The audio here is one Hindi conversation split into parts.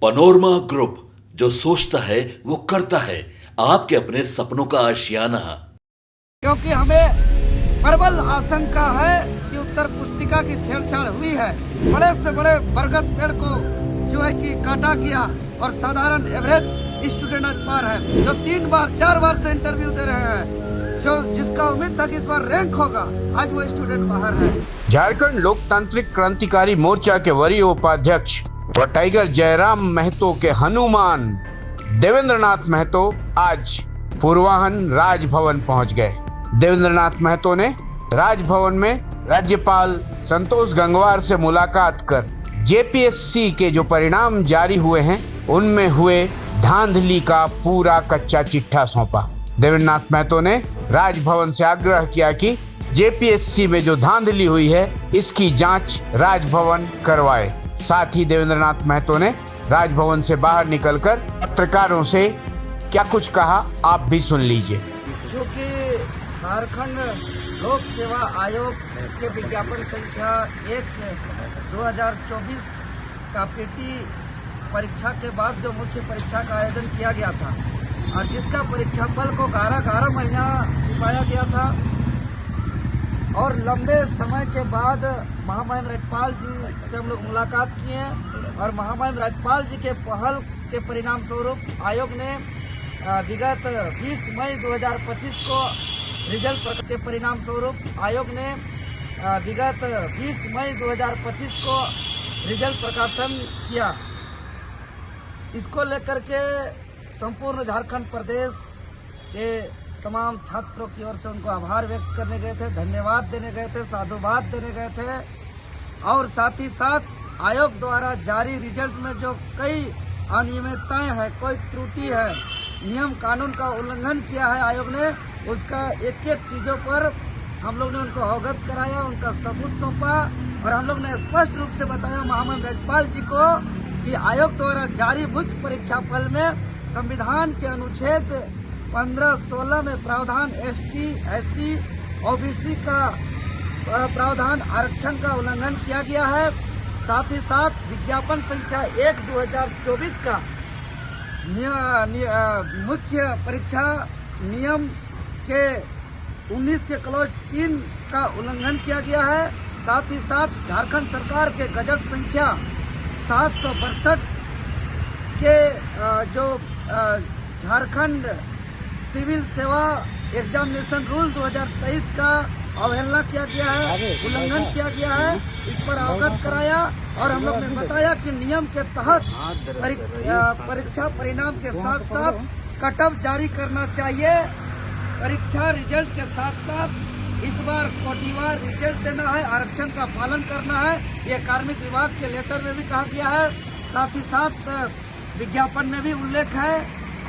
पनोरमा ग्रुप, जो सोचता है वो करता है। आपके अपने सपनों का आशियाना। क्योंकि हमें प्रबल आशंका है कि उत्तर पुस्तिका की छेड़छाड़ हुई है। बड़े से बड़े बरगद पेड़ को जो है कि काटा गया और साधारण एवरेज स्टूडेंट आज पार है, जो 3 बार 4 बार से इंटरव्यू दे रहे हैं, जो जिसका उम्मीद था कि इस बार रैंक होगा, आज वो स्टूडेंट बाहर है। झारखंड लोकतांत्रिक क्रांतिकारी मोर्चा के वरीय उपाध्यक्ष व टाइगर जयराम महतो के हनुमान देवेंद्रनाथ महतो आज पूर्वाहन राजभवन पहुंच गए। देवेंद्रनाथ महतो ने राजभवन में राज्यपाल संतोष गंगवार से मुलाकात कर जेपीएससी के जो परिणाम जारी हुए हैं उनमें हुए धांधली का पूरा कच्चा चिट्ठा सौंपा। देवेंद्रनाथ महतो ने राजभवन से आग्रह किया कि जेपीएससी में जो धांधली हुई है इसकी जांच राजभवन करवाए। साथ ही देवेंद्रनाथ महतो ने राजभवन से बाहर निकलकर पत्रकारों से क्या कुछ कहा, आप भी सुन लीजिए। जो कि झारखंड लोक सेवा आयोग के विज्ञापन संख्या 1/2024 का पीटी परीक्षा के बाद जो मुख्य परीक्षा का आयोजन किया गया था और जिसका परीक्षा फल को 11 महीना छिपाया गया था और लंबे समय के बाद महामहिम राज्यपाल जी से हम लोग मुलाकात किए और महामहिम राज्यपाल जी के पहल के परिणाम स्वरूप आयोग ने विगत 20 मई 2025 को रिजल्ट के परिणाम स्वरूप आयोग ने विगत 20 मई 2025 को रिजल्ट प्रकाशन किया। इसको लेकर के संपूर्ण झारखंड प्रदेश के तमाम छात्रों की ओर से उनको आभार व्यक्त करने गए थे, धन्यवाद देने गए थे, साधुवाद देने गए थे और साथ ही साथ आयोग द्वारा जारी रिजल्ट में जो कई अनियमितताएं हैं, कोई त्रुटि है, नियम कानून का उल्लंघन किया है आयोग ने, उसका एक एक चीज़ों पर हम लोग ने उनको अवगत कराया, उनका सबूत सौंपा और हम लोग ने स्पष्ट रूप से बताया महामहिम राज्यपाल जी को कि आयोग द्वारा जारी मुख्य परीक्षा फल में संविधान के अनुच्छेद 15-16 में प्रावधान एसटी, एससी, ओबीसी का प्रावधान आरक्षण का उल्लंघन किया गया है। साथ ही साथ विज्ञापन संख्या 1/2024 का मुख्य परीक्षा नियम के 19 के क्लॉज 3 का उल्लंघन किया गया है। साथ ही साथ झारखंड सरकार के गजट संख्या 762 के जो झारखंड सिविल सेवा एग्जामिनेशन रूल 2023 का अवहेलना किया गया है, उल्लंघन किया गया है, इस पर अवगत कराया और हम लोग ने बताया कि नियम के तहत परीक्षा परिणाम के साथ साथ कटऑफ जारी करना चाहिए। परीक्षा रिजल्ट के साथ साथ इस बार कोटिवार रिजल्ट देना है, आरक्षण का पालन करना है, ये कार्मिक विभाग के लेटर में भी कहा गया है। साथ ही साथ विज्ञापन में भी उल्लेख है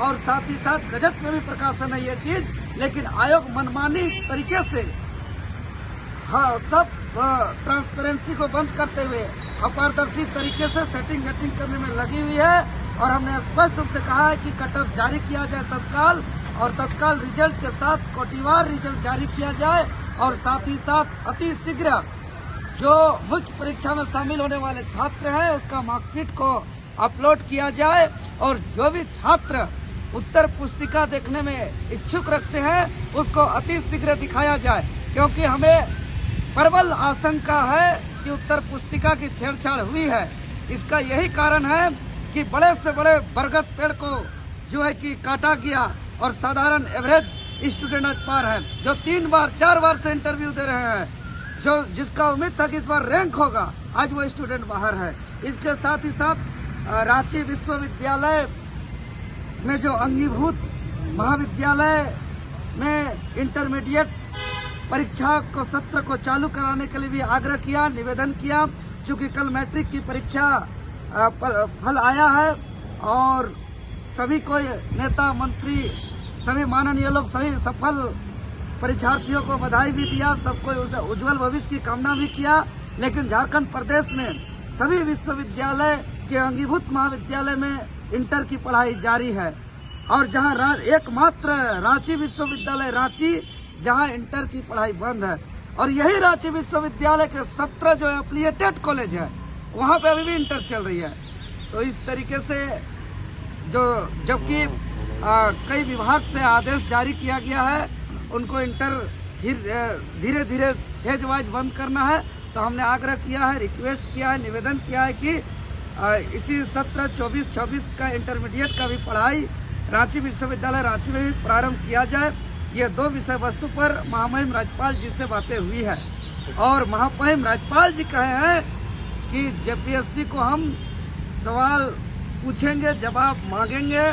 और साथ ही साथ गजट में भी प्रकाशन है ये चीज, लेकिन आयोग मनमानी तरीके से सब ट्रांसपेरेंसी को बंद करते हुए अपारदर्शी तरीके से सेटिंग वेटिंग करने में लगी हुई है और हमने स्पष्ट रूप से कहा है कि कटऑफ जारी किया जाए तत्काल और तत्काल रिजल्ट के साथ कोटिवार रिजल्ट जारी किया जाए और साथ ही साथ अति शीघ्र जो मुख्य परीक्षा में शामिल होने वाले छात्र हैं उसका मार्कशीट को अपलोड किया जाए और जो भी छात्र उत्तर पुस्तिका देखने में इच्छुक रखते हैं उसको अति शीघ्र दिखाया जाए, क्योंकि हमें प्रबल आशंका है कि उत्तर पुस्तिका की छेड़छाड़ हुई है। इसका यही कारण है कि बड़े से बड़े बरगद पेड़ को जो है कि काटा गया और साधारण एवरेज स्टूडेंट आज पार है, जो 3 बार 4 बार से इंटरव्यू दे रहे हैं, जो जिसका उम्मीद था कि इस बार रैंक होगा, आज वो स्टूडेंट बाहर है। इसके साथ ही साथ रांची विश्वविद्यालय में जो अंगीभूत महाविद्यालय में इंटरमीडिएट परीक्षा को सत्र को चालू कराने के लिए भी आग्रह किया, निवेदन किया। चूंकि कल मैट्रिक की परीक्षा फल आया है और सभी को नेता मंत्री सभी माननीय लोग सभी सफल परीक्षार्थियों को बधाई भी दिया, सबको उसे उज्जवल भविष्य की कामना भी किया। लेकिन झारखंड प्रदेश में सभी विश्वविद्यालय के अंगीभूत महाविद्यालय में इंटर की पढ़ाई जारी है और जहां एकमात्र रांची विश्वविद्यालय रांची जहां इंटर की पढ़ाई बंद है और यही रांची विश्वविद्यालय के 17 जो एफिलिएटेड कॉलेज है वहां पे अभी भी इंटर चल रही है। तो इस तरीके से जो जबकि कई विभाग से आदेश जारी किया गया है, उनको इंटर धीरे धीरे फेज वाइज बंद करना है। तो हमने आग्रह किया है, रिक्वेस्ट किया है, निवेदन किया है कि इसी सत्र 24-26 का इंटरमीडिएट का भी पढ़ाई रांची विश्वविद्यालय रांची में भी प्रारंभ किया जाए। ये 2 विषय वस्तु पर महामहिम राज्यपाल जी से बातें हुई है और महामहिम राज्यपाल जी कहे हैं कि जेपीएससी को हम सवाल पूछेंगे, जवाब मांगेंगे।